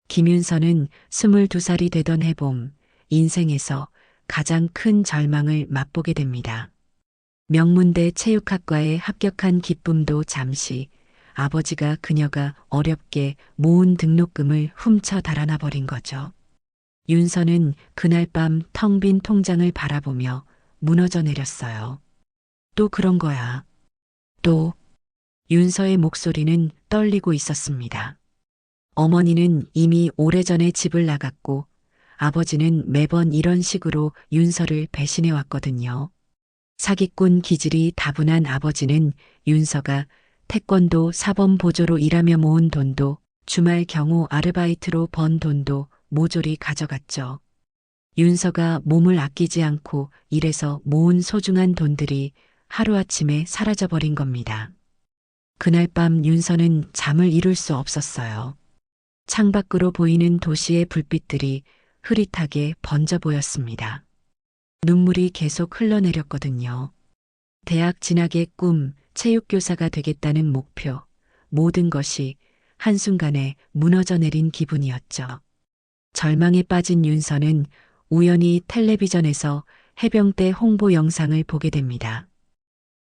김윤서는 22살이 되던 해봄, 인생에서 가장 큰 절망을 맛보게 됩니다. 명문대 체육학과에 합격한 기쁨도 잠시, 아버지가 그녀가 어렵게 모은 등록금을 훔쳐 달아나 버린 거죠. 윤서는 그날 밤 텅 빈 통장을 바라보며 무너져 내렸어요. 또 그런 거야. 또, 윤서의 목소리는 떨리고 있었습니다. 어머니는 이미 오래전에 집을 나갔고 아버지는 매번 이런 식으로 윤서를 배신해 왔거든요. 사기꾼 기질이 다분한 아버지는 윤서가 태권도 사범 보조로 일하며 모은 돈도 주말 경우 아르바이트로 번 돈도 모조리 가져갔죠. 윤서가 몸을 아끼지 않고 일해서 모은 소중한 돈들이 하루아침에 사라져버린 겁니다. 그날 밤 윤서는 잠을 이룰 수 없었어요. 창밖으로 보이는 도시의 불빛들이 흐릿하게 번져 보였습니다. 눈물이 계속 흘러내렸거든요. 대학 진학의 꿈, 체육교사가 되겠다는 목표, 모든 것이 한순간에 무너져 내린 기분이었죠. 절망에 빠진 윤서는 우연히 텔레비전에서 해병대 홍보 영상을 보게 됩니다.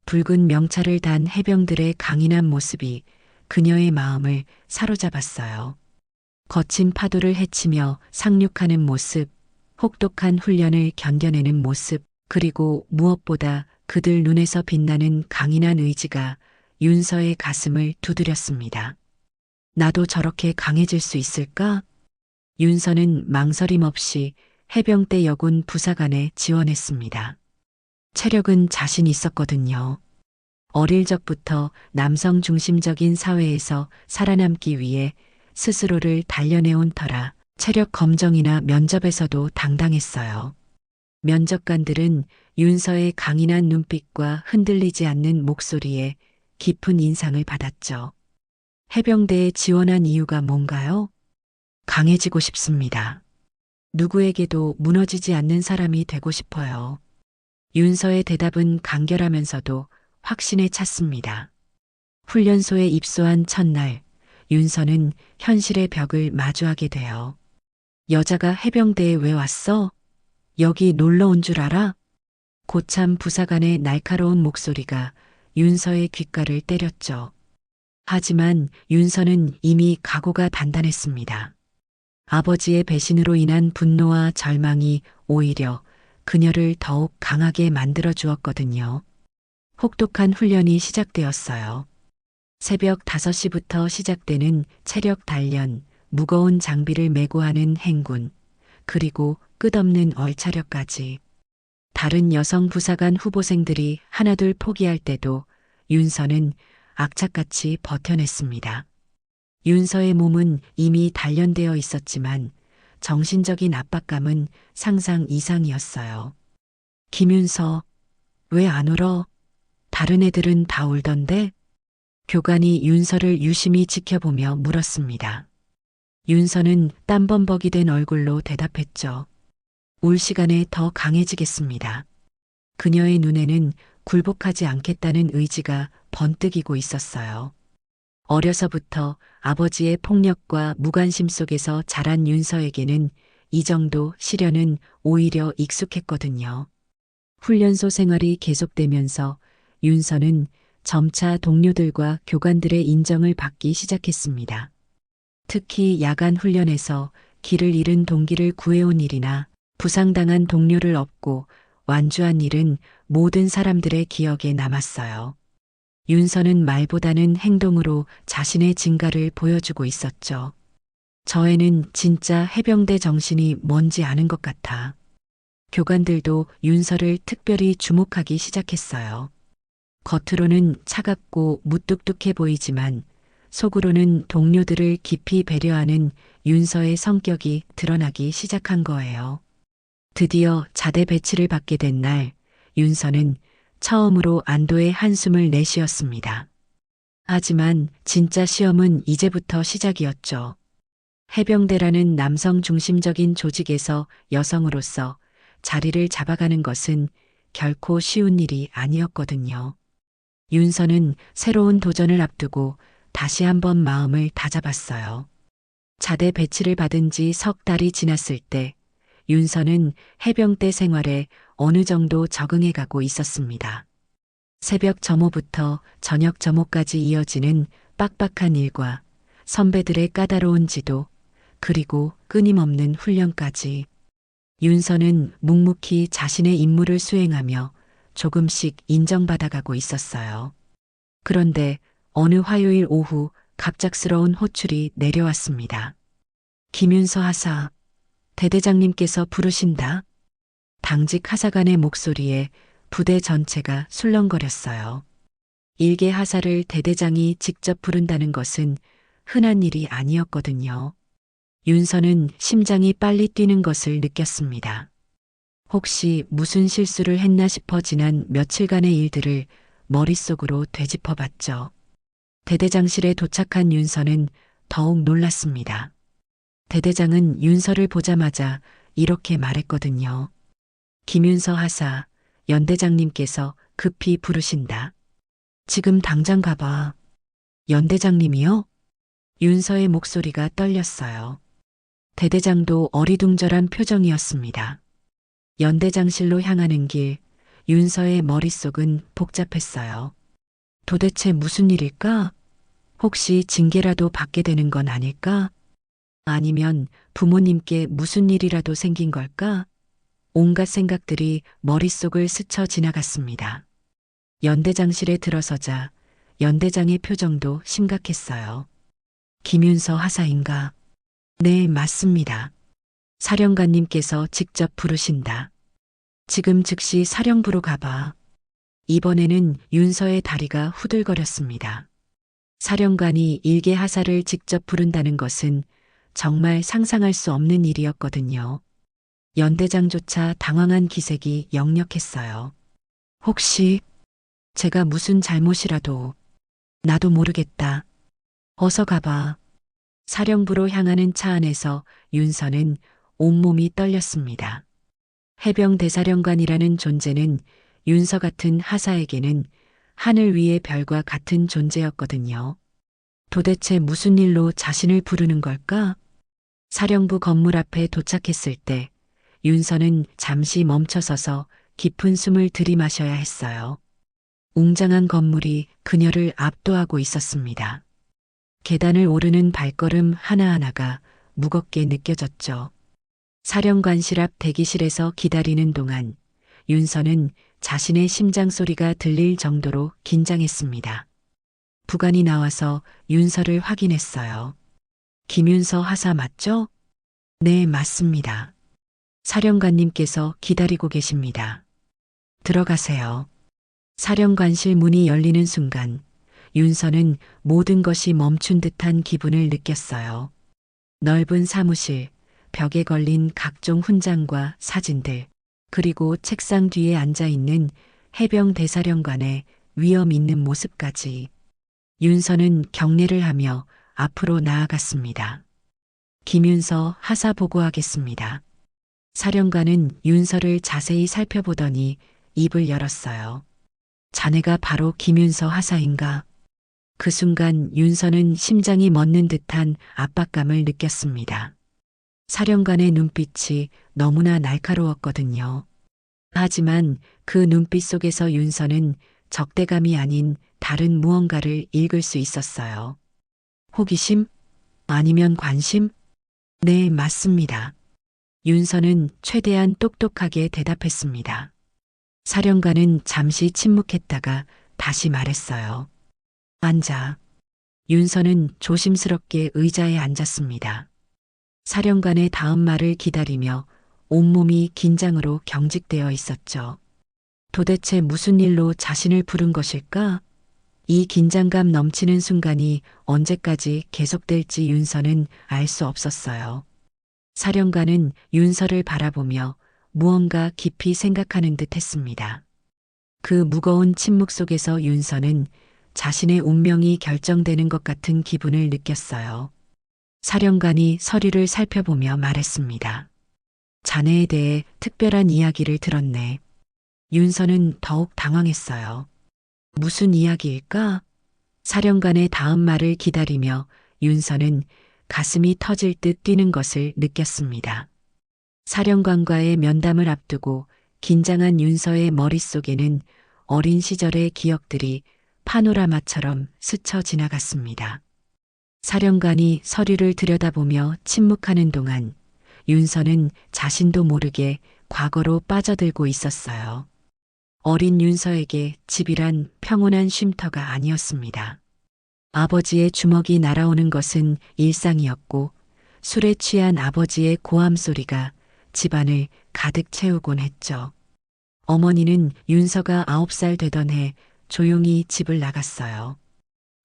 붉은 명찰을 단 해병들의 강인한 모습이 그녀의 마음을 사로잡았어요. 거친 파도를 헤치며 상륙하는 모습, 혹독한 훈련을 견뎌내는 모습, 그리고 무엇보다 그들 눈에서 빛나는 강인한 의지가 윤서의 가슴을 두드렸습니다. 나도 저렇게 강해질 수 있을까? 윤서는 망설임 없이 해병대 여군 부사관에 지원했습니다. 체력은 자신 있었거든요. 어릴 적부터 남성 중심적인 사회에서 살아남기 위해 스스로를 단련해온 터라 체력 검정이나 면접에서도 당당했어요. 면접관들은 윤서의 강인한 눈빛과 흔들리지 않는 목소리에 깊은 인상을 받았죠. 해병대에 지원한 이유가 뭔가요? 강해지고 싶습니다. 누구에게도 무너지지 않는 사람이 되고 싶어요. 윤서의 대답은 간결하면서도 확신에 찼습니다. 훈련소에 입소한 첫날, 윤서는 현실의 벽을 마주하게 돼요. 여자가 해병대에 왜 왔어? 여기 놀러 온 줄 알아? 고참 부사관의 날카로운 목소리가 윤서의 귓가를 때렸죠. 하지만 윤서는 이미 각오가 단단했습니다. 아버지의 배신으로 인한 분노와 절망이 오히려 그녀를 더욱 강하게 만들어 주었거든요. 혹독한 훈련이 시작되었어요. 새벽 5시부터 시작되는 체력 단련, 무거운 장비를 메고 하는 행군, 그리고 끝없는 얼차려까지. 다른 여성 부사관 후보생들이 하나둘 포기할 때도 윤서는 악착같이 버텨냈습니다. 윤서의 몸은 이미 단련되어 있었지만 정신적인 압박감은 상상 이상이었어요. 김윤서, 왜 안 울어? 다른 애들은 다 울던데? 교관이 윤서를 유심히 지켜보며 물었습니다. 윤서는 땀범벅이 된 얼굴로 대답했죠. 울 시간에 더 강해지겠습니다. 그녀의 눈에는 굴복하지 않겠다는 의지가 번뜩이고 있었어요. 어려서부터 아버지의 폭력과 무관심 속에서 자란 윤서에게는 이 정도 시련은 오히려 익숙했거든요. 훈련소 생활이 계속되면서 윤서는 점차 동료들과 교관들의 인정을 받기 시작했습니다. 특히 야간 훈련에서 길을 잃은 동기를 구해온 일이나 부상당한 동료를 업고 완주한 일은 모든 사람들의 기억에 남았어요. 윤서는 말보다는 행동으로 자신의 진가를 보여주고 있었죠. 저에는 진짜 해병대 정신이 뭔지 아는 것 같아. 교관들도 윤서를 특별히 주목하기 시작했어요. 겉으로는 차갑고 무뚝뚝해 보이지만 속으로는 동료들을 깊이 배려하는 윤서의 성격이 드러나기 시작한 거예요. 드디어 자대 배치를 받게 된 날, 윤서는 처음으로 안도의 한숨을 내쉬었습니다. 하지만 진짜 시험은 이제부터 시작이었죠. 해병대라는 남성 중심적인 조직에서 여성으로서 자리를 잡아가는 것은 결코 쉬운 일이 아니었거든요. 윤서는 새로운 도전을 앞두고 다시 한번 마음을 다잡았어요. 자대 배치를 받은 지 석 달이 지났을 때 윤서는 해병대 생활에 어느 정도 적응해 가고 있었습니다. 새벽 점호부터 저녁 점호까지 이어지는 빡빡한 일과 선배들의 까다로운 지도, 그리고 끊임없는 훈련까지 윤서는 묵묵히 자신의 임무를 수행하며 조금씩 인정받아가고 있었어요. 그런데 어느 화요일 오후 갑작스러운 호출이 내려왔습니다. 김윤서 하사, 대대장님께서 부르신다. 당직 하사관의 목소리에 부대 전체가 술렁거렸어요. 일개 하사를 대대장이 직접 부른다는 것은 흔한 일이 아니었거든요. 윤서는 심장이 빨리 뛰는 것을 느꼈습니다. 혹시 무슨 실수를 했나 싶어 지난 며칠간의 일들을 머릿속으로 되짚어봤죠. 대대장실에 도착한 윤서는 더욱 놀랐습니다. 대대장은 윤서를 보자마자 이렇게 말했거든요. 김윤서 하사, 연대장님께서 급히 부르신다. 지금 당장 가봐. 연대장님이요? 윤서의 목소리가 떨렸어요. 대대장도 어리둥절한 표정이었습니다. 연대장실로 향하는 길, 윤서의 머릿속은 복잡했어요. 도대체 무슨 일일까? 혹시 징계라도 받게 되는 건 아닐까? 아니면 부모님께 무슨 일이라도 생긴 걸까? 온갖 생각들이 머릿속을 스쳐 지나갔습니다. 연대장실에 들어서자 연대장의 표정도 심각했어요. 김윤서 하사인가? 네, 맞습니다. 사령관님께서 직접 부르신다. 지금 즉시 사령부로 가봐. 이번에는 윤서의 다리가 후들거렸습니다. 사령관이 일개 하사를 직접 부른다는 것은 정말 상상할 수 없는 일이었거든요. 연대장조차 당황한 기색이 역력했어요. 혹시 제가 무슨 잘못이라도 나도 모르겠다. 어서 가봐. 사령부로 향하는 차 안에서 윤서는 온몸이 떨렸습니다. 해병 대사령관이라는 존재는 윤서 같은 하사에게는 하늘 위의 별과 같은 존재였거든요. 도대체 무슨 일로 자신을 부르는 걸까? 사령부 건물 앞에 도착했을 때 윤서는 잠시 멈춰서서 깊은 숨을 들이마셔야 했어요. 웅장한 건물이 그녀를 압도하고 있었습니다. 계단을 오르는 발걸음 하나하나가 무겁게 느껴졌죠. 사령관실 앞 대기실에서 기다리는 동안 윤서는 자신의 심장 소리가 들릴 정도로 긴장했습니다. 부관이 나와서 윤서를 확인했어요. 김윤서 하사 맞죠? 네, 맞습니다. 사령관님께서 기다리고 계십니다. 들어가세요. 사령관실 문이 열리는 순간 윤서는 모든 것이 멈춘 듯한 기분을 느꼈어요. 넓은 사무실, 벽에 걸린 각종 훈장과 사진들, 그리고 책상 뒤에 앉아 있는 해병 대사령관의 위엄 있는 모습까지. 윤서는 경례를 하며 앞으로 나아갔습니다. 김윤서 하사 보고하겠습니다. 사령관은 윤서를 자세히 살펴보더니 입을 열었어요. 자네가 바로 김윤서 하사인가? 그 순간 윤서는 심장이 멎는 듯한 압박감을 느꼈습니다. 사령관의 눈빛이 너무나 날카로웠거든요. 하지만 그 눈빛 속에서 윤서는 적대감이 아닌 다른 무언가를 읽을 수 있었어요. 호기심? 아니면 관심? 네, 맞습니다. 윤서는 최대한 똑똑하게 대답했습니다. 사령관은 잠시 침묵했다가 다시 말했어요. 앉아. 윤서는 조심스럽게 의자에 앉았습니다. 사령관의 다음 말을 기다리며 온몸이 긴장으로 경직되어 있었죠. 도대체 무슨 일로 자신을 부른 것일까? 이 긴장감 넘치는 순간이 언제까지 계속될지 윤서는 알 수 없었어요. 사령관은 윤서를 바라보며 무언가 깊이 생각하는 듯 했습니다. 그 무거운 침묵 속에서 윤서는 자신의 운명이 결정되는 것 같은 기분을 느꼈어요. 사령관이 서류를 살펴보며 말했습니다. 자네에 대해 특별한 이야기를 들었네. 윤서는 더욱 당황했어요. 무슨 이야기일까? 사령관의 다음 말을 기다리며 윤서는 가슴이 터질 듯 뛰는 것을 느꼈습니다. 사령관과의 면담을 앞두고 긴장한 윤서의 머릿속에는 어린 시절의 기억들이 파노라마처럼 스쳐 지나갔습니다. 사령관이 서류를 들여다보며 침묵하는 동안 윤서는 자신도 모르게 과거로 빠져들고 있었어요. 어린 윤서에게 집이란 평온한 쉼터가 아니었습니다. 아버지의 주먹이 날아오는 것은 일상이었고 술에 취한 아버지의 고함 소리가 집안을 가득 채우곤 했죠. 어머니는 윤서가 9살 되던 해 조용히 집을 나갔어요.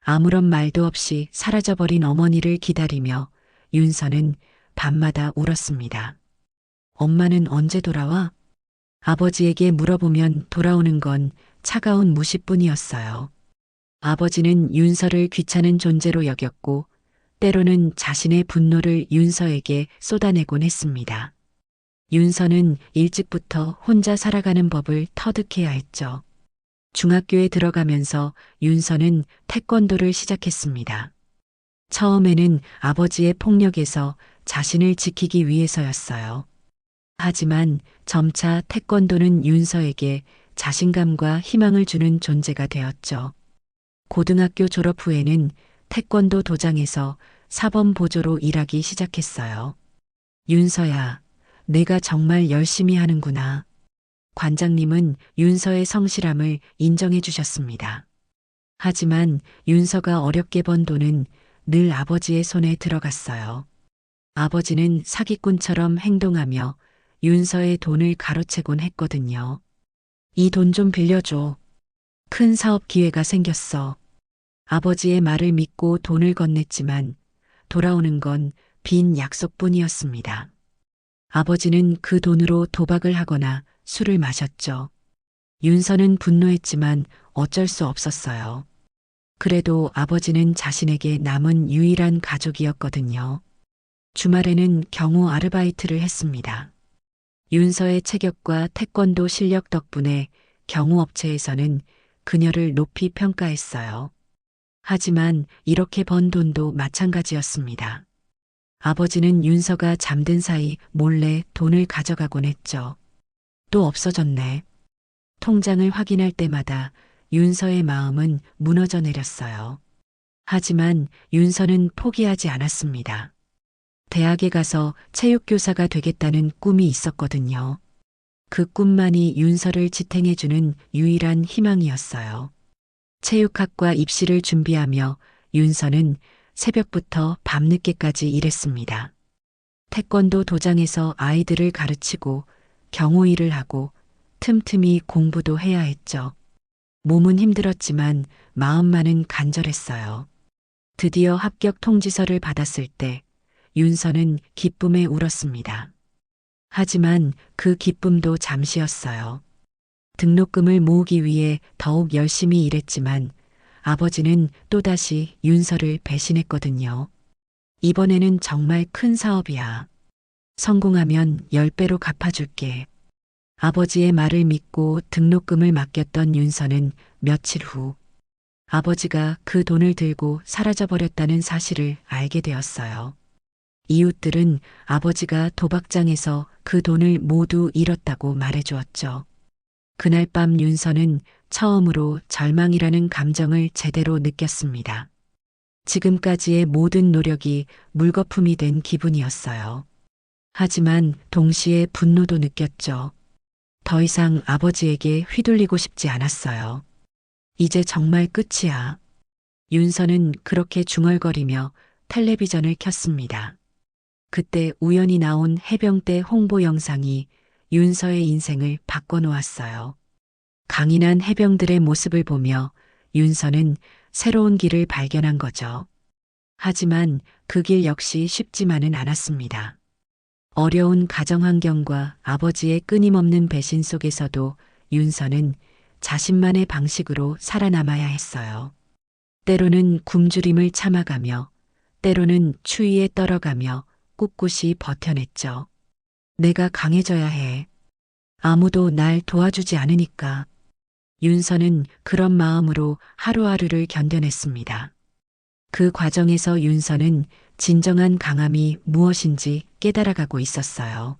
아무런 말도 없이 사라져버린 어머니를 기다리며 윤서는 밤마다 울었습니다. 엄마는 언제 돌아와? 아버지에게 물어보면 돌아오는 건 차가운 무시뿐이었어요. 아버지는 윤서를 귀찮은 존재로 여겼고 때로는 자신의 분노를 윤서에게 쏟아내곤 했습니다. 윤서는 일찍부터 혼자 살아가는 법을 터득해야 했죠. 중학교에 들어가면서 윤서는 태권도를 시작했습니다. 처음에는 아버지의 폭력에서 자신을 지키기 위해서였어요. 하지만 점차 태권도는 윤서에게 자신감과 희망을 주는 존재가 되었죠. 고등학교 졸업 후에는 태권도 도장에서 사범 보조로 일하기 시작했어요. 윤서야, 내가 정말 열심히 하는구나. 관장님은 윤서의 성실함을 인정해 주셨습니다. 하지만 윤서가 어렵게 번 돈은 늘 아버지의 손에 들어갔어요. 아버지는 사기꾼처럼 행동하며 윤서의 돈을 가로채곤 했거든요. 이 돈 좀 빌려줘. 큰 사업 기회가 생겼어. 아버지의 말을 믿고 돈을 건넸지만 돌아오는 건 빈 약속뿐이었습니다. 아버지는 그 돈으로 도박을 하거나 술을 마셨죠. 윤서는 분노했지만 어쩔 수 없었어요. 그래도 아버지는 자신에게 남은 유일한 가족이었거든요. 주말에는 경호 아르바이트를 했습니다. 윤서의 체격과 태권도 실력 덕분에 경호업체에서는 그녀를 높이 평가했어요. 하지만 이렇게 번 돈도 마찬가지였습니다. 아버지는 윤서가 잠든 사이 몰래 돈을 가져가곤 했죠. 또 없어졌네. 통장을 확인할 때마다 윤서의 마음은 무너져 내렸어요. 하지만 윤서는 포기하지 않았습니다. 대학에 가서 체육교사가 되겠다는 꿈이 있었거든요. 그 꿈만이 윤서를 지탱해주는 유일한 희망이었어요. 체육학과 입시를 준비하며 윤서는 새벽부터 밤늦게까지 일했습니다. 태권도 도장에서 아이들을 가르치고 경호 일을 하고 틈틈이 공부도 해야 했죠. 몸은 힘들었지만 마음만은 간절했어요. 드디어 합격 통지서를 받았을 때 윤서는 기쁨에 울었습니다. 하지만 그 기쁨도 잠시였어요. 등록금을 모으기 위해 더욱 열심히 일했지만 아버지는 또다시 윤서를 배신했거든요. 이번에는 정말 큰 사업이야. 성공하면 10배로 갚아줄게. 아버지의 말을 믿고 등록금을 맡겼던 윤서는 며칠 후 아버지가 그 돈을 들고 사라져버렸다는 사실을 알게 되었어요. 이웃들은 아버지가 도박장에서 그 돈을 모두 잃었다고 말해주었죠. 그날 밤 윤서는 처음으로 절망이라는 감정을 제대로 느꼈습니다. 지금까지의 모든 노력이 물거품이 된 기분이었어요. 하지만 동시에 분노도 느꼈죠. 더 이상 아버지에게 휘둘리고 싶지 않았어요. 이제 정말 끝이야. 윤서는 그렇게 중얼거리며 텔레비전을 켰습니다. 그때 우연히 나온 해병대 홍보 영상이 윤서의 인생을 바꿔놓았어요. 강인한 해병들의 모습을 보며 윤서는 새로운 길을 발견한 거죠. 하지만 그 길 역시 쉽지만은 않았습니다. 어려운 가정 환경과 아버지의 끊임없는 배신 속에서도 윤서는 자신만의 방식으로 살아남아야 했어요. 때로는 굶주림을 참아가며 때로는 추위에 떨어가며 꿋꿋이 버텨냈죠. 내가 강해져야 해. 아무도 날 도와주지 않으니까. 윤서는 그런 마음으로 하루하루를 견뎌냈습니다. 그 과정에서 윤서는 진정한 강함이 무엇인지 깨달아가고 있었어요.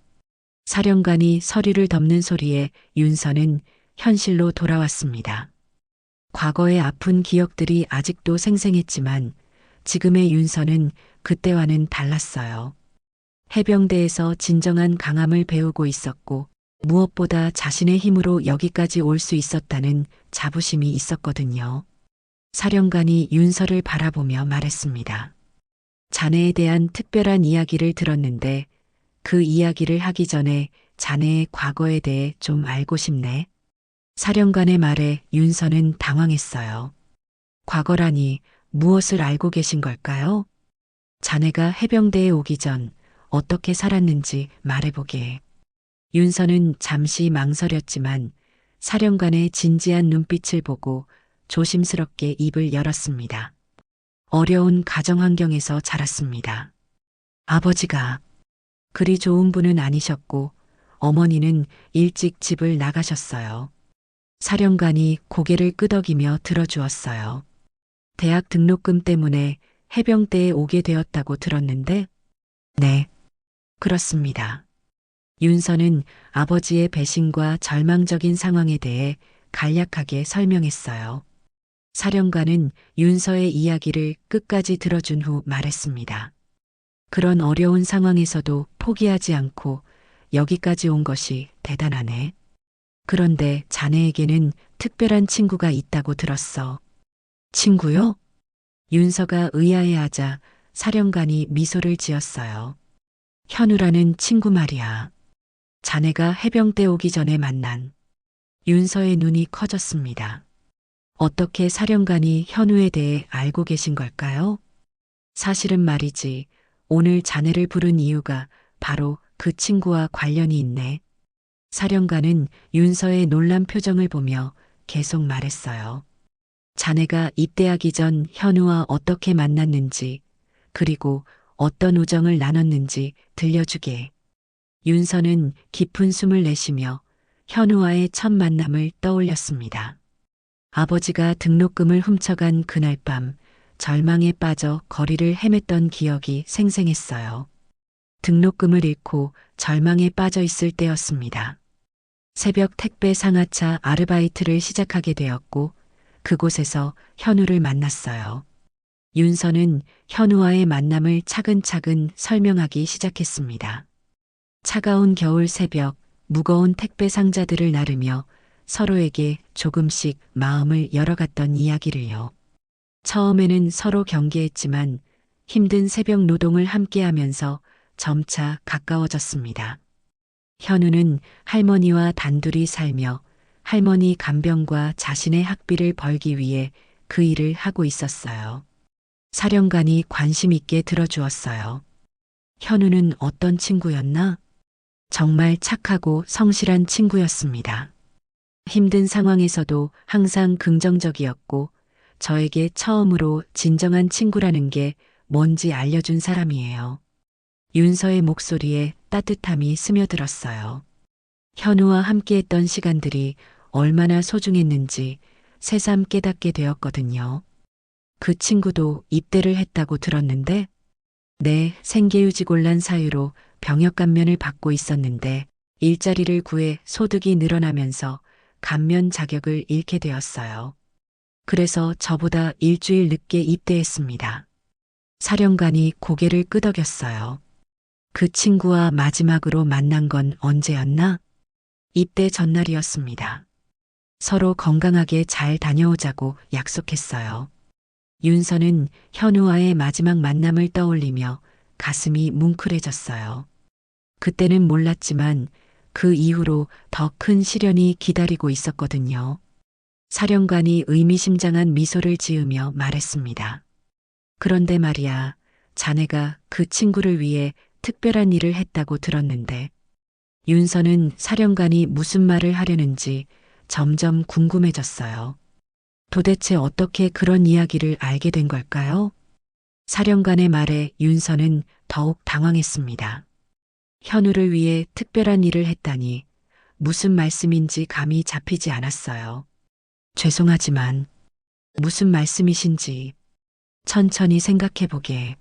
사령관이 서류를 덮는 소리에 윤서는 현실로 돌아왔습니다. 과거의 아픈 기억들이 아직도 생생했지만 지금의 윤서는 그때와는 달랐어요. 해병대에서 진정한 강함을 배우고 있었고 무엇보다 자신의 힘으로 여기까지 올 수 있었다는 자부심이 있었거든요. 사령관이 윤서를 바라보며 말했습니다. 자네에 대한 특별한 이야기를 들었는데 그 이야기를 하기 전에 자네의 과거에 대해 좀 알고 싶네. 사령관의 말에 윤서는 당황했어요. 과거라니 무엇을 알고 계신 걸까요? 자네가 해병대에 오기 전 어떻게 살았는지 말해보게. 윤서는 잠시 망설였지만 사령관의 진지한 눈빛을 보고 조심스럽게 입을 열었습니다. 어려운 가정 환경에서 자랐습니다. 아버지가 그리 좋은 분은 아니셨고 어머니는 일찍 집을 나가셨어요. 사령관이 고개를 끄덕이며 들어주었어요. 대학 등록금 때문에 해병대에 오게 되었다고 들었는데, 네, 그렇습니다. 윤서는 아버지의 배신과 절망적인 상황에 대해 간략하게 설명했어요. 사령관은 윤서의 이야기를 끝까지 들어준 후 말했습니다. 그런 어려운 상황에서도 포기하지 않고 여기까지 온 것이 대단하네. 그런데 자네에게는 특별한 친구가 있다고 들었어. 친구요? 윤서가 의아해하자 사령관이 미소를 지었어요. 현우라는 친구 말이야. 자네가 해병대 오기 전에 만난. 윤서의 눈이 커졌습니다. 어떻게 사령관이 현우에 대해 알고 계신 걸까요? 사실은 말이지, 오늘 자네를 부른 이유가 바로 그 친구와 관련이 있네. 사령관은 윤서의 놀란 표정을 보며 계속 말했어요. 자네가 입대하기 전 현우와 어떻게 만났는지, 그리고 어떤 우정을 나눴는지 들려주게. 윤서는 깊은 숨을 내쉬며 현우와의 첫 만남을 떠올렸습니다. 아버지가 등록금을 훔쳐간 그날 밤 절망에 빠져 거리를 헤맸던 기억이 생생했어요. 등록금을 잃고 절망에 빠져 있을 때였습니다. 새벽 택배 상하차 아르바이트를 시작하게 되었고 그곳에서 현우를 만났어요. 윤서는 현우와의 만남을 차근차근 설명하기 시작했습니다. 차가운 겨울 새벽, 무거운 택배 상자들을 나르며 서로에게 조금씩 마음을 열어갔던 이야기를요. 처음에는 서로 경계했지만 힘든 새벽 노동을 함께하면서 점차 가까워졌습니다. 현우는 할머니와 단둘이 살며 할머니 간병과 자신의 학비를 벌기 위해 그 일을 하고 있었어요. 사령관이 관심 있게 들어주었어요. 현우는 어떤 친구였나? 정말 착하고 성실한 친구였습니다. 힘든 상황에서도 항상 긍정적이었고 저에게 처음으로 진정한 친구라는 게 뭔지 알려준 사람이에요. 윤서의 목소리에 따뜻함이 스며들었어요. 현우와 함께했던 시간들이 얼마나 소중했는지 새삼 깨닫게 되었거든요. 그 친구도 입대를 했다고 들었는데, 네, 생계유지곤란 사유로 병역 감면을 받고 있었는데 일자리를 구해 소득이 늘어나면서 감면 자격을 잃게 되었어요. 그래서 저보다 일주일 늦게 입대했습니다. 사령관이 고개를 끄덕였어요. 그 친구와 마지막으로 만난 건 언제였나? 입대 전날이었습니다. 서로 건강하게 잘 다녀오자고 약속했어요. 윤서는 현우와의 마지막 만남을 떠올리며 가슴이 뭉클해졌어요. 그때는 몰랐지만 그 이후로 더 큰 시련이 기다리고 있었거든요. 사령관이 의미심장한 미소를 지으며 말했습니다. 그런데 말이야, 자네가 그 친구를 위해 특별한 일을 했다고 들었는데, 윤서는 사령관이 무슨 말을 하려는지 점점 궁금해졌어요. 도대체 어떻게 그런 이야기를 알게 된 걸까요? 사령관의 말에 윤서는 더욱 당황했습니다. 현우를 위해 특별한 일을 했다니 무슨 말씀인지 감이 잡히지 않았어요. 죄송하지만 무슨 말씀이신지 천천히 생각해 보게.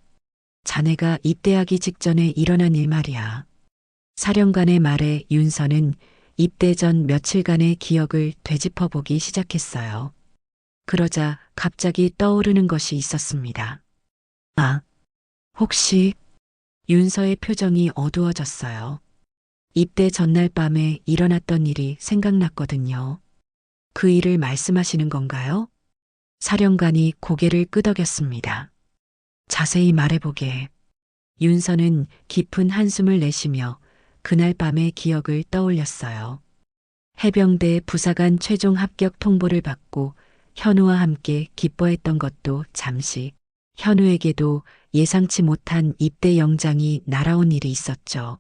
자네가 입대하기 직전에 일어난 일 말이야. 사령관의 말에 윤서는 입대 전 며칠간의 기억을 되짚어보기 시작했어요. 그러자 갑자기 떠오르는 것이 있었습니다. 아, 혹시 윤서의 표정이 어두워졌어요. 입대 전날 밤에 일어났던 일이 생각났거든요. 그 일을 말씀하시는 건가요? 사령관이 고개를 끄덕였습니다. 자세히 말해보게. 윤서는 깊은 한숨을 내쉬며 그날 밤의 기억을 떠올렸어요. 해병대 부사관 최종 합격 통보를 받고 현우와 함께 기뻐했던 것도 잠시, 현우에게도 예상치 못한 입대 영장이 날아온 일이 있었죠.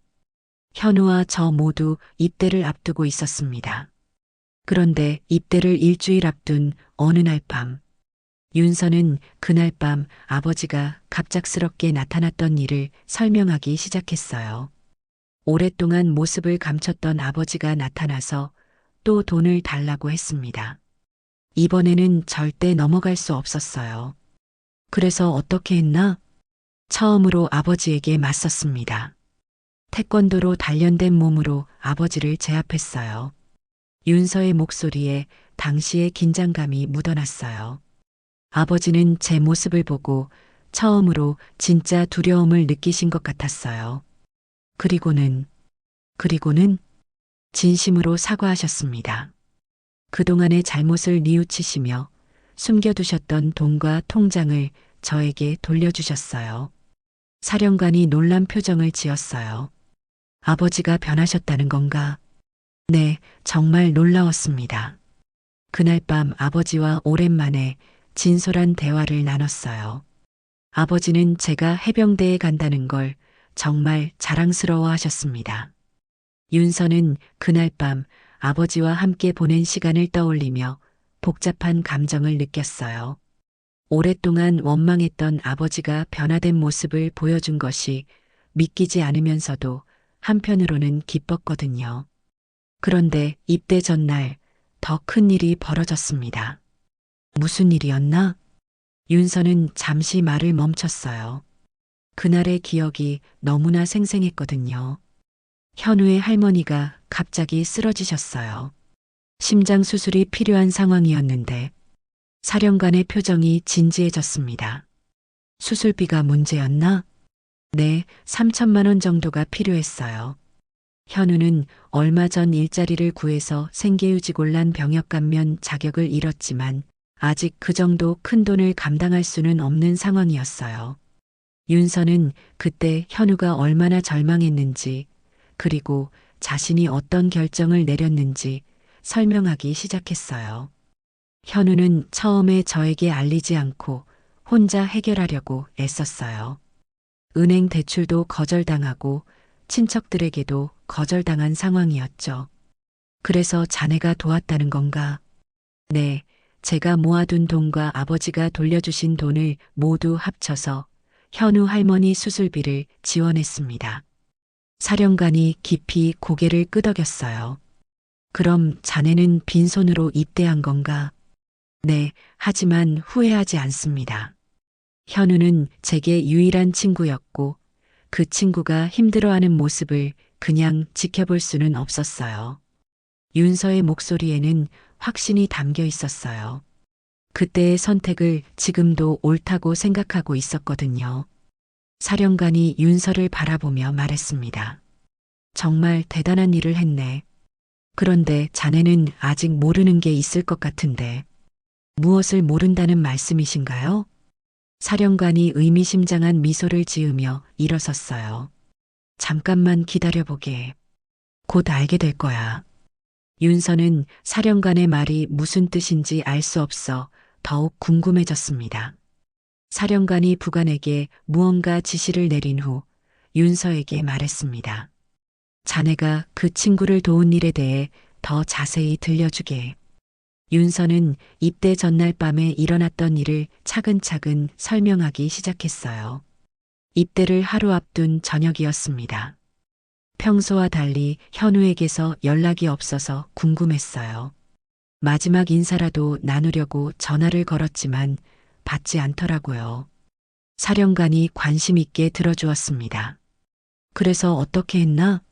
현우와 저 모두 입대를 앞두고 있었습니다. 그런데 입대를 일주일 앞둔 어느 날 밤, 윤서는 그날 밤 아버지가 갑작스럽게 나타났던 일을 설명하기 시작했어요. 오랫동안 모습을 감췄던 아버지가 나타나서 또 돈을 달라고 했습니다. 이번에는 절대 넘어갈 수 없었어요. 그래서 어떻게 했나? 처음으로 아버지에게 맞섰습니다. 태권도로 단련된 몸으로 아버지를 제압했어요. 윤서의 목소리에 당시의 긴장감이 묻어났어요. 아버지는 제 모습을 보고 처음으로 진짜 두려움을 느끼신 것 같았어요. 그리고는 진심으로 사과하셨습니다. 그동안의 잘못을 뉘우치시며 숨겨두셨던 돈과 통장을 저에게 돌려주셨어요. 사령관이 놀란 표정을 지었어요. 아버지가 변하셨다는 건가? 네, 정말 놀라웠습니다. 그날 밤 아버지와 오랜만에 진솔한 대화를 나눴어요. 아버지는 제가 해병대에 간다는 걸 정말 자랑스러워 하셨습니다. 윤서는 그날 밤 아버지와 함께 보낸 시간을 떠올리며 복잡한 감정을 느꼈어요. 오랫동안 원망했던 아버지가 변화된 모습을 보여준 것이 믿기지 않으면서도 한편으로는 기뻤거든요. 그런데 입대 전날 더 큰 일이 벌어졌습니다. 무슨 일이었나? 윤서는 잠시 말을 멈췄어요. 그날의 기억이 너무나 생생했거든요. 현우의 할머니가 갑자기 쓰러지셨어요. 심장 수술이 필요한 상황이었는데 사령관의 표정이 진지해졌습니다. 수술비가 문제였나? 네, 3천만 원 정도가 필요했어요. 현우는 얼마 전 일자리를 구해서 생계유지곤란 병역 감면 자격을 잃었지만 아직 그 정도 큰 돈을 감당할 수는 없는 상황이었어요. 윤서는 그때 현우가 얼마나 절망했는지 그리고 자신이 어떤 결정을 내렸는지 설명하기 시작했어요. 현우는 처음에 저에게 알리지 않고 혼자 해결하려고 애썼어요. 은행 대출도 거절당하고 친척들에게도 거절당한 상황이었죠. 그래서 자네가 도왔다는 건가? 네, 제가 모아둔 돈과 아버지가 돌려주신 돈을 모두 합쳐서 현우 할머니 수술비를 지원했습니다. 사령관이 깊이 고개를 끄덕였어요. 그럼 자네는 빈손으로 입대한 건가? 네, 하지만 후회하지 않습니다. 현우는 제게 유일한 친구였고 그 친구가 힘들어하는 모습을 그냥 지켜볼 수는 없었어요. 윤서의 목소리에는 확신이 담겨 있었어요. 그때의 선택을 지금도 옳다고 생각하고 있었거든요. 사령관이 윤서를 바라보며 말했습니다. 정말 대단한 일을 했네. 그런데 자네는 아직 모르는 게 있을 것 같은데. 무엇을 모른다는 말씀이신가요? 사령관이 의미심장한 미소를 지으며 일어섰어요. 잠깐만 기다려보게. 곧 알게 될 거야. 윤서는 사령관의 말이 무슨 뜻인지 알 수 없어 더욱 궁금해졌습니다. 사령관이 부관에게 무언가 지시를 내린 후 윤서에게 말했습니다. 자네가 그 친구를 도운 일에 대해 더 자세히 들려주게. 윤서는 입대 전날 밤에 일어났던 일을 차근차근 설명하기 시작했어요. 입대를 하루 앞둔 저녁이었습니다. 평소와 달리 현우에게서 연락이 없어서 궁금했어요. 마지막 인사라도 나누려고 전화를 걸었지만 받지 않더라고요. 사령관이 관심 있게 들어주었습니다. 그래서 어떻게 했나?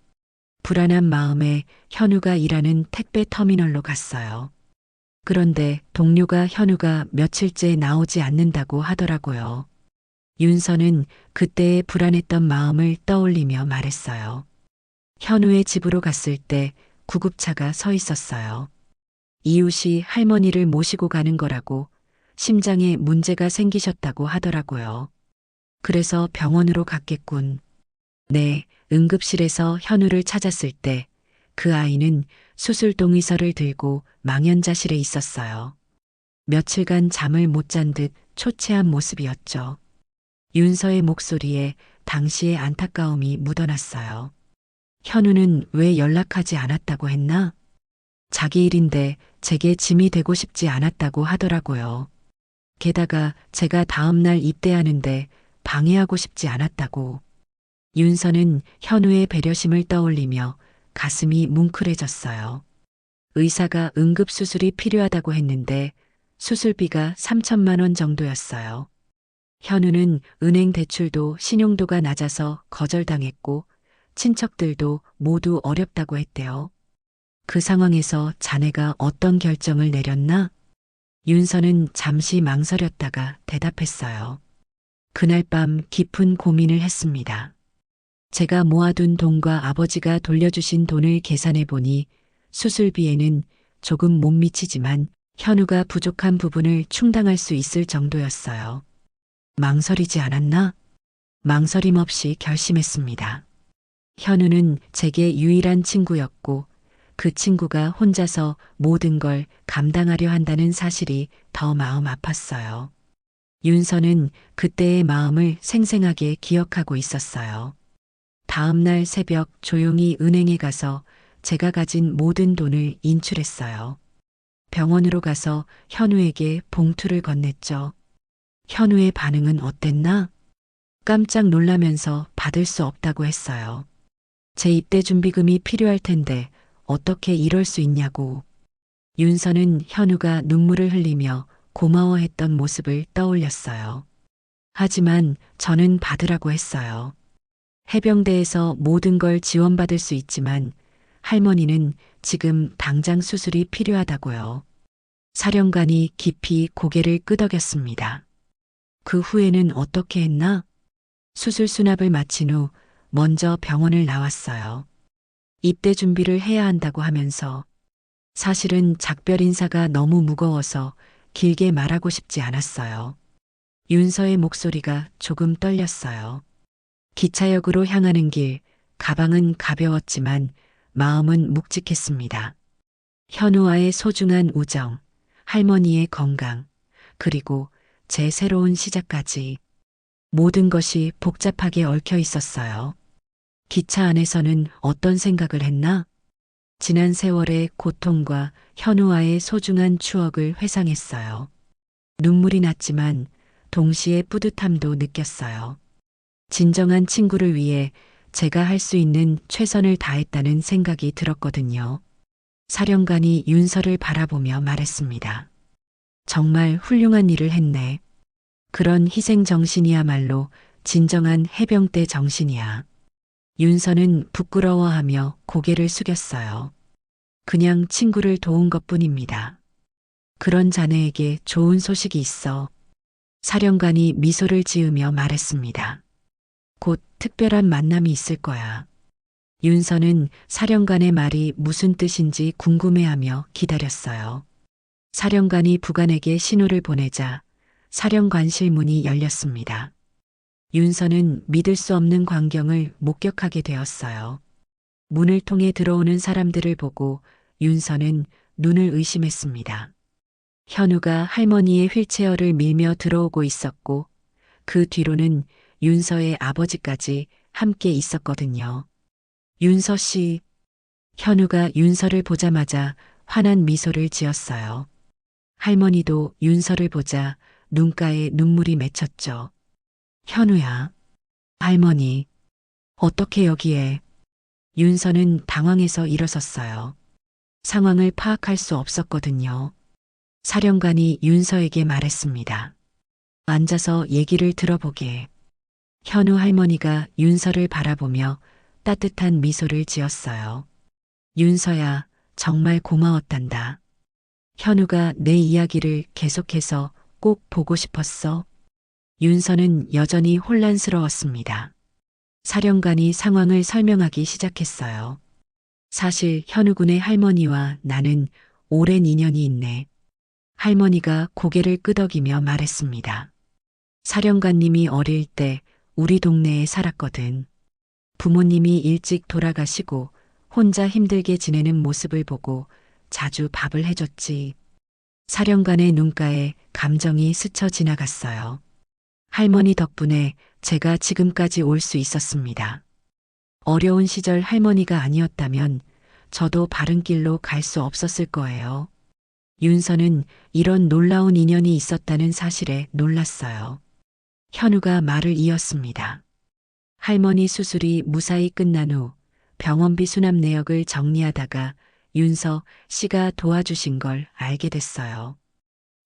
불안한 마음에 현우가 일하는 택배 터미널로 갔어요. 그런데 동료가 현우가 며칠째 나오지 않는다고 하더라고요. 윤서는 그때의 불안했던 마음을 떠올리며 말했어요. 현우의 집으로 갔을 때 구급차가 서 있었어요. 이웃이 할머니를 모시고 가는 거라고 심장에 문제가 생기셨다고 하더라고요. 그래서 병원으로 갔겠군. 네, 응급실에서 현우를 찾았을 때 그 아이는 수술 동의서를 들고 망연자실에 있었어요. 며칠간 잠을 못 잔 듯 초췌한 모습이었죠. 윤서의 목소리에 당시의 안타까움이 묻어났어요. 현우는 왜 연락하지 않았다고 했나? 자기 일인데 제게 짐이 되고 싶지 않았다고 하더라고요. 게다가 제가 다음날 입대하는데 방해하고 싶지 않았다고. 윤서는 현우의 배려심을 떠올리며 가슴이 뭉클해졌어요. 의사가 응급수술이 필요하다고 했는데 수술비가 3천만 원 정도였어요. 현우는 은행 대출도 신용도가 낮아서 거절당했고 친척들도 모두 어렵다고 했대요. 그 상황에서 자네가 어떤 결정을 내렸나? 윤서는 잠시 망설였다가 대답했어요. 그날 밤 깊은 고민을 했습니다. 제가 모아둔 돈과 아버지가 돌려주신 돈을 계산해 보니 수술비에는 조금 못 미치지만 현우가 부족한 부분을 충당할 수 있을 정도였어요. 망설이지 않았나? 망설임 없이 결심했습니다. 현우는 제게 유일한 친구였고 그 친구가 혼자서 모든 걸 감당하려 한다는 사실이 더 마음 아팠어요. 윤서는 그때의 마음을 생생하게 기억하고 있었어요. 다음 날 새벽 조용히 은행에 가서 제가 가진 모든 돈을 인출했어요. 병원으로 가서 현우에게 봉투를 건넸죠. 현우의 반응은 어땠나? 깜짝 놀라면서 받을 수 없다고 했어요. 제 입대 준비금이 필요할 텐데 어떻게 이럴 수 있냐고. 윤서는 현우가 눈물을 흘리며 고마워했던 모습을 떠올렸어요. 하지만 저는 받으라고 했어요. 해병대에서 모든 걸 지원받을 수 있지만 할머니는 지금 당장 수술이 필요하다고요. 사령관이 깊이 고개를 끄덕였습니다. 그 후에는 어떻게 했나? 수술 수납을 마친 후 먼저 병원을 나왔어요. 입대 준비를 해야 한다고 하면서 사실은 작별 인사가 너무 무거워서 길게 말하고 싶지 않았어요. 윤서의 목소리가 조금 떨렸어요. 기차역으로 향하는 길, 가방은 가벼웠지만 마음은 묵직했습니다. 현우와의 소중한 우정, 할머니의 건강, 그리고 제 새로운 시작까지 모든 것이 복잡하게 얽혀 있었어요. 기차 안에서는 어떤 생각을 했나? 지난 세월의 고통과 현우와의 소중한 추억을 회상했어요. 눈물이 났지만 동시에 뿌듯함도 느꼈어요. 진정한 친구를 위해 제가 할 수 있는 최선을 다했다는 생각이 들었거든요. 사령관이 윤서를 바라보며 말했습니다. 정말 훌륭한 일을 했네. 그런 희생 정신이야말로 진정한 해병대 정신이야. 윤서는 부끄러워하며 고개를 숙였어요. 그냥 친구를 도운 것뿐입니다. 그런 자네에게 좋은 소식이 있어. 사령관이 미소를 지으며 말했습니다. 곧 특별한 만남이 있을 거야. 윤서는 사령관의 말이 무슨 뜻인지 궁금해하며 기다렸어요. 사령관이 부관에게 신호를 보내자 사령관실 문이 열렸습니다. 윤서는 믿을 수 없는 광경을 목격하게 되었어요. 문을 통해 들어오는 사람들을 보고 윤서는 눈을 의심했습니다. 현우가 할머니의 휠체어를 밀며 들어오고 있었고 그 뒤로는 윤서의 아버지까지 함께 있었거든요. 윤서 씨, 현우가 윤서를 보자마자 환한 미소를 지었어요. 할머니도 윤서를 보자 눈가에 눈물이 맺혔죠. 현우야, 할머니, 어떻게 여기에? 윤서는 당황해서 일어섰어요. 상황을 파악할 수 없었거든요. 사령관이 윤서에게 말했습니다. 앉아서 얘기를 들어보게. 현우 할머니가 윤서를 바라보며 따뜻한 미소를 지었어요. 윤서야, 정말 고마웠단다. 현우가 내 이야기를 계속해서 꼭 보고 싶었어. 윤서는 여전히 혼란스러웠습니다. 사령관이 상황을 설명하기 시작했어요. 사실 현우 군의 할머니와 나는 오랜 인연이 있네. 할머니가 고개를 끄덕이며 말했습니다. 사령관님이 어릴 때 우리 동네에 살았거든. 부모님이 일찍 돌아가시고 혼자 힘들게 지내는 모습을 보고 자주 밥을 해줬지. 사령관의 눈가에 감정이 스쳐 지나갔어요. 할머니 덕분에 제가 지금까지 올 수 있었습니다. 어려운 시절 할머니가 아니었다면 저도 바른 길로 갈 수 없었을 거예요. 윤서는 이런 놀라운 인연이 있었다는 사실에 놀랐어요. 현우가 말을 이었습니다. 할머니 수술이 무사히 끝난 후 병원비 수납 내역을 정리하다가 윤서 씨가 도와주신 걸 알게 됐어요.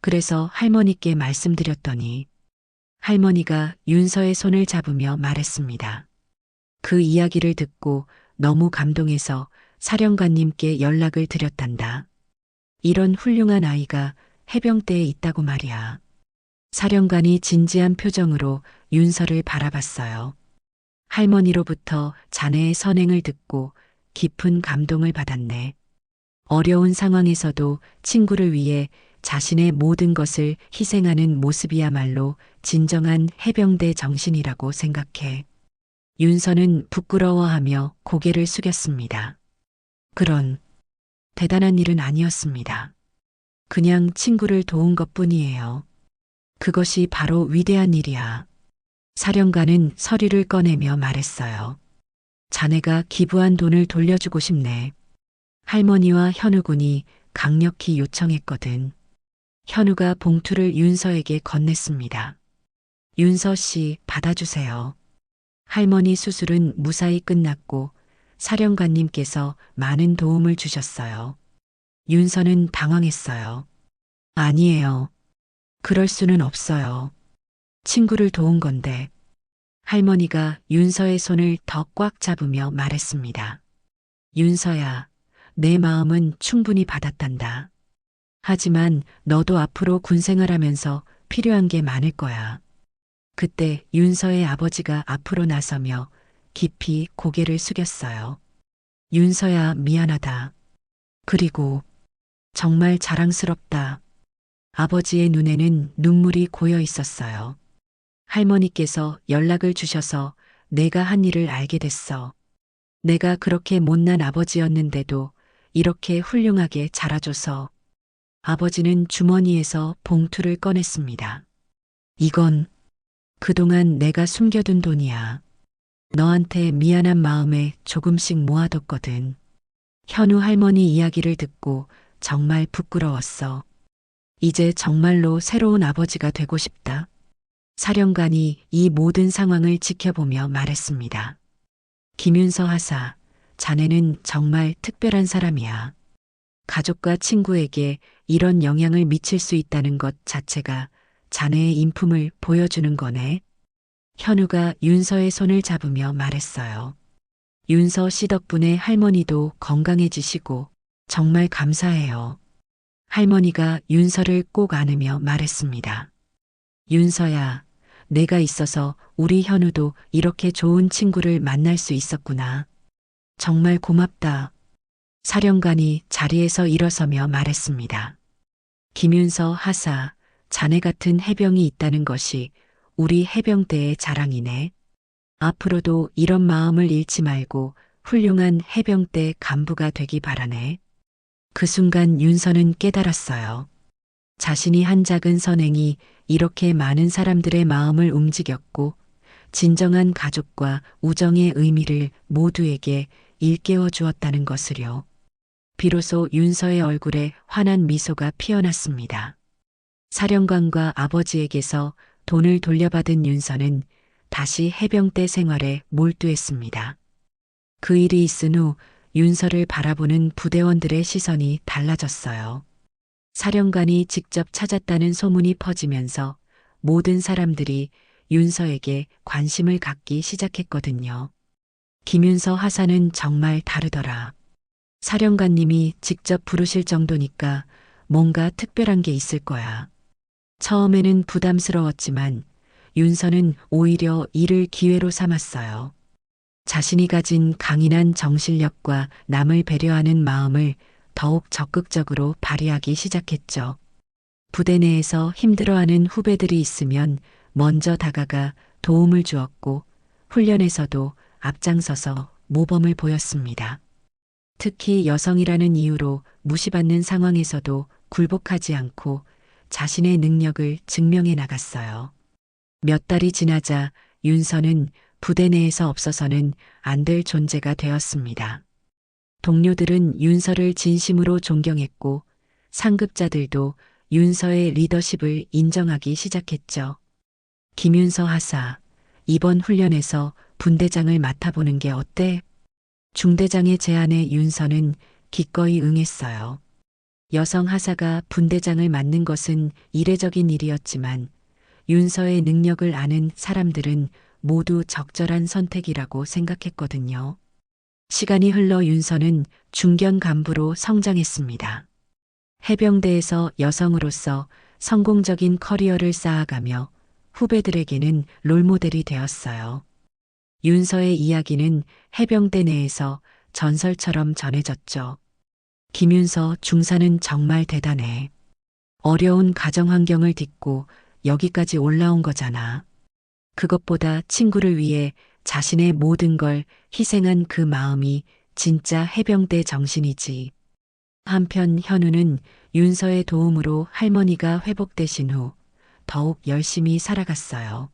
그래서 할머니께 말씀드렸더니 할머니가 윤서의 손을 잡으며 말했습니다. 그 이야기를 듣고 너무 감동해서 사령관님께 연락을 드렸단다. 이런 훌륭한 아이가 해병대에 있다고 말이야. 사령관이 진지한 표정으로 윤서를 바라봤어요. 할머니로부터 자네의 선행을 듣고 깊은 감동을 받았네. 어려운 상황에서도 친구를 위해 자신의 모든 것을 희생하는 모습이야말로 진정한 해병대 정신이라고 생각해. 윤서는 부끄러워하며 고개를 숙였습니다. 그런 대단한 일은 아니었습니다. 그냥 친구를 도운 것뿐이에요. 그것이 바로 위대한 일이야. 사령관은 서류를 꺼내며 말했어요. 자네가 기부한 돈을 돌려주고 싶네. 할머니와 현우 군이 강력히 요청했거든. 현우가 봉투를 윤서에게 건넸습니다. 윤서 씨, 받아주세요. 할머니 수술은 무사히 끝났고 사령관님께서 많은 도움을 주셨어요. 윤서는 당황했어요. 아니에요. 그럴 수는 없어요. 친구를 도운 건데. 할머니가 윤서의 손을 더 꽉 잡으며 말했습니다. 윤서야, 내 마음은 충분히 받았단다. 하지만 너도 앞으로 군생활하면서 필요한 게 많을 거야. 그때 윤서의 아버지가 앞으로 나서며 깊이 고개를 숙였어요. 윤서야, 미안하다. 그리고 정말 자랑스럽다. 아버지의 눈에는 눈물이 고여 있었어요. 할머니께서 연락을 주셔서 내가 한 일을 알게 됐어. 내가 그렇게 못난 아버지였는데도 이렇게 훌륭하게 자라줘서. 아버지는 주머니에서 봉투를 꺼냈습니다. 이건 그동안 내가 숨겨둔 돈이야. 너한테 미안한 마음에 조금씩 모아뒀거든. 현우 할머니 이야기를 듣고 정말 부끄러웠어. 이제 정말로 새로운 아버지가 되고 싶다. 사령관이 이 모든 상황을 지켜보며 말했습니다. 김윤서 하사, 자네는 정말 특별한 사람이야. 가족과 친구에게 이런 영향을 미칠 수 있다는 것 자체가 자네의 인품을 보여주는 거네. 현우가 윤서의 손을 잡으며 말했어요. 윤서 씨 덕분에 할머니도 건강해지시고 정말 감사해요. 할머니가 윤서를 꼭 안으며 말했습니다. 윤서야, 내가 있어서 우리 현우도 이렇게 좋은 친구를 만날 수 있었구나. 정말 고맙다. 사령관이 자리에서 일어서며 말했습니다. 김윤서 하사, 자네 같은 해병이 있다는 것이 우리 해병대의 자랑이네. 앞으로도 이런 마음을 잃지 말고 훌륭한 해병대 간부가 되기 바라네. 그 순간 윤서는 깨달았어요. 자신이 한 작은 선행이 이렇게 많은 사람들의 마음을 움직였고 진정한 가족과 우정의 의미를 모두에게 일깨워 주었다는 것을요. 비로소 윤서의 얼굴에 환한 미소가 피어났습니다. 사령관과 아버지에게서 돈을 돌려받은 윤서는 다시 해병대 생활에 몰두했습니다. 그 일이 있은 후 윤서를 바라보는 부대원들의 시선이 달라졌어요. 사령관이 직접 찾았다는 소문이 퍼지면서 모든 사람들이 윤서에게 관심을 갖기 시작했거든요. 김윤서 하사는 정말 다르더라. 사령관님이 직접 부르실 정도니까 뭔가 특별한 게 있을 거야. 처음에는 부담스러웠지만 윤서는 오히려 이를 기회로 삼았어요. 자신이 가진 강인한 정신력과 남을 배려하는 마음을 더욱 적극적으로 발휘하기 시작했죠. 부대 내에서 힘들어하는 후배들이 있으면 먼저 다가가 도움을 주었고 훈련에서도 앞장서서 모범을 보였습니다. 특히 여성이라는 이유로 무시받는 상황에서도 굴복하지 않고 자신의 능력을 증명해 나갔어요. 몇 달이 지나자 윤서는 부대 내에서 없어서는 안 될 존재가 되었습니다. 동료들은 윤서를 진심으로 존경했고 상급자들도 윤서의 리더십을 인정하기 시작했죠. 김윤서 하사, 이번 훈련에서 분대장을 맡아보는 게 어때? 중대장의 제안에 윤서는 기꺼이 응했어요. 여성 하사가 분대장을 맡는 것은 이례적인 일이었지만 윤서의 능력을 아는 사람들은 모두 적절한 선택이라고 생각했거든요. 시간이 흘러 윤서는 중견 간부로 성장했습니다. 해병대에서 여성으로서 성공적인 커리어를 쌓아가며 후배들에게는 롤모델이 되었어요. 윤서의 이야기는 해병대 내에서 전설처럼 전해졌죠. 김윤서 중사는 정말 대단해. 어려운 가정 환경을 딛고 여기까지 올라온 거잖아. 그것보다 친구를 위해 자신의 모든 걸 희생한 그 마음이 진짜 해병대 정신이지. 한편 현우는 윤서의 도움으로 할머니가 회복되신 후 더욱 열심히 살아갔어요.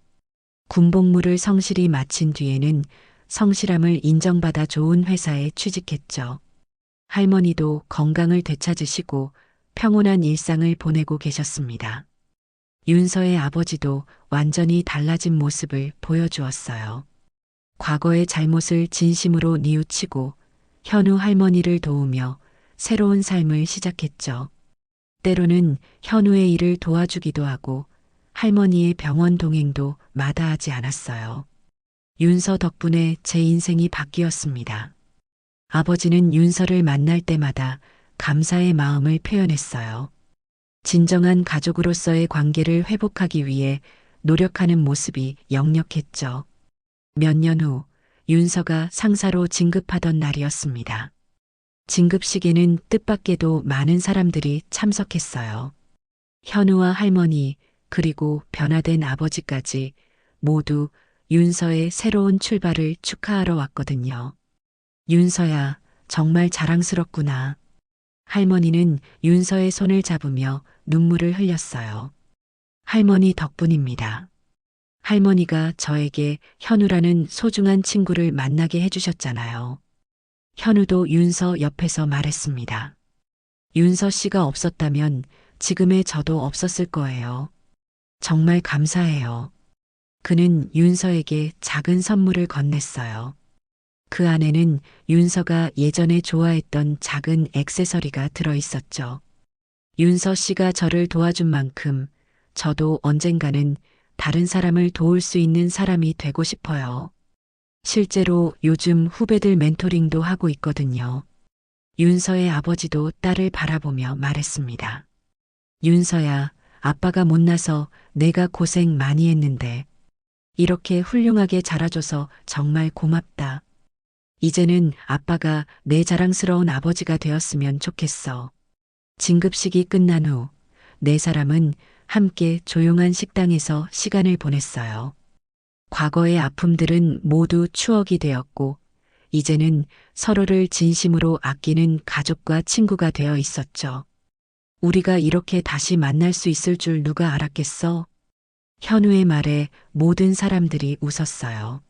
군복무를 성실히 마친 뒤에는 성실함을 인정받아 좋은 회사에 취직했죠. 할머니도 건강을 되찾으시고 평온한 일상을 보내고 계셨습니다. 윤서의 아버지도 완전히 달라진 모습을 보여주었어요. 과거의 잘못을 진심으로 뉘우치고 현우 할머니를 도우며 새로운 삶을 시작했죠. 때로는 현우의 일을 도와주기도 하고 할머니의 병원 동행도 마다하지 않았어요. 윤서 덕분에 제 인생이 바뀌었습니다. 아버지는 윤서를 만날 때마다 감사의 마음을 표현했어요. 진정한 가족으로서의 관계를 회복하기 위해 노력하는 모습이 역력했죠. 몇 년 후 윤서가 상사로 진급하던 날이었습니다. 진급식에는 뜻밖에도 많은 사람들이 참석했어요. 현우와 할머니 그리고 변화된 아버지까지 모두 윤서의 새로운 출발을 축하하러 왔거든요. 윤서야, 정말 자랑스럽구나. 할머니는 윤서의 손을 잡으며 눈물을 흘렸어요. 할머니 덕분입니다. 할머니가 저에게 현우라는 소중한 친구를 만나게 해주셨잖아요. 현우도 윤서 옆에서 말했습니다. 윤서 씨가 없었다면 지금의 저도 없었을 거예요. 정말 감사해요. 그는 윤서에게 작은 선물을 건넸어요. 그 안에는 윤서가 예전에 좋아했던 작은 액세서리가 들어 있었죠. 윤서 씨가 저를 도와준 만큼 저도 언젠가는 다른 사람을 도울 수 있는 사람이 되고 싶어요. 실제로 요즘 후배들 멘토링도 하고 있거든요. 윤서의 아버지도 딸을 바라보며 말했습니다. 윤서야, 아빠가 못나서 내가 고생 많이 했는데 이렇게 훌륭하게 자라줘서 정말 고맙다. 이제는 아빠가 내 자랑스러운 아버지가 되었으면 좋겠어. 진급식이 끝난 후 네 사람은 함께 조용한 식당에서 시간을 보냈어요. 과거의 아픔들은 모두 추억이 되었고 이제는 서로를 진심으로 아끼는 가족과 친구가 되어 있었죠. 우리가 이렇게 다시 만날 수 있을 줄 누가 알았겠어? 현우의 말에 모든 사람들이 웃었어요.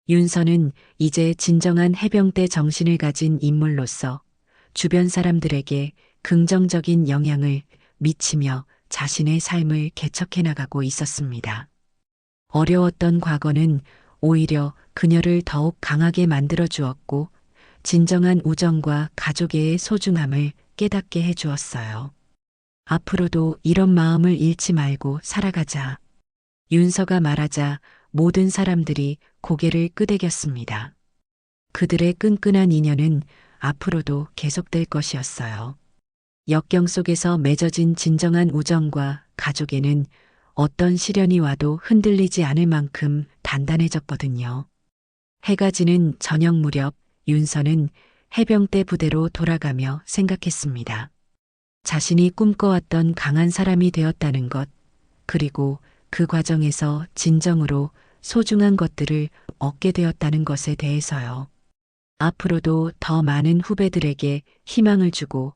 윤서는 이제 진정한 해병대 정신을 가진 인물로서 주변 사람들에게 긍정적인 영향을 미치며 자신의 삶을 개척해 나가고 있었습니다. 어려웠던 과거는 오히려 그녀를 더욱 강하게 만들어 주었고 진정한 우정과 가족의 소중함을 깨닫게 해 주었어요. 앞으로도 이런 마음을 잃지 말고 살아가자. 윤서가 말하자 모든 사람들이 고개를 끄덕였습니다. 그들의 끈끈한 인연은 앞으로도 계속될 것이었어요. 역경 속에서 맺어진 진정한 우정과 가족에는 어떤 시련이 와도 흔들리지 않을 만큼 단단해졌거든요. 해가 지는 저녁 무렵 윤서는 해병대 부대로 돌아가며 생각했습니다. 자신이 꿈꿔왔던 강한 사람이 되었다는 것, 그리고 그 과정에서 진정으로 소중한 것들을 얻게 되었다는 것에 대해서요. 앞으로도 더 많은 후배들에게 희망을 주고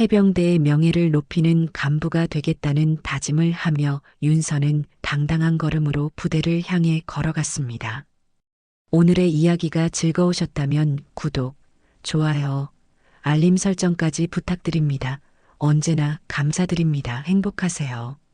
해병대의 명예를 높이는 간부가 되겠다는 다짐을 하며 윤서는 당당한 걸음으로 부대를 향해 걸어갔습니다. 오늘의 이야기가 즐거우셨다면 구독, 좋아요, 알림 설정까지 부탁드립니다. 언제나 감사드립니다. 행복하세요.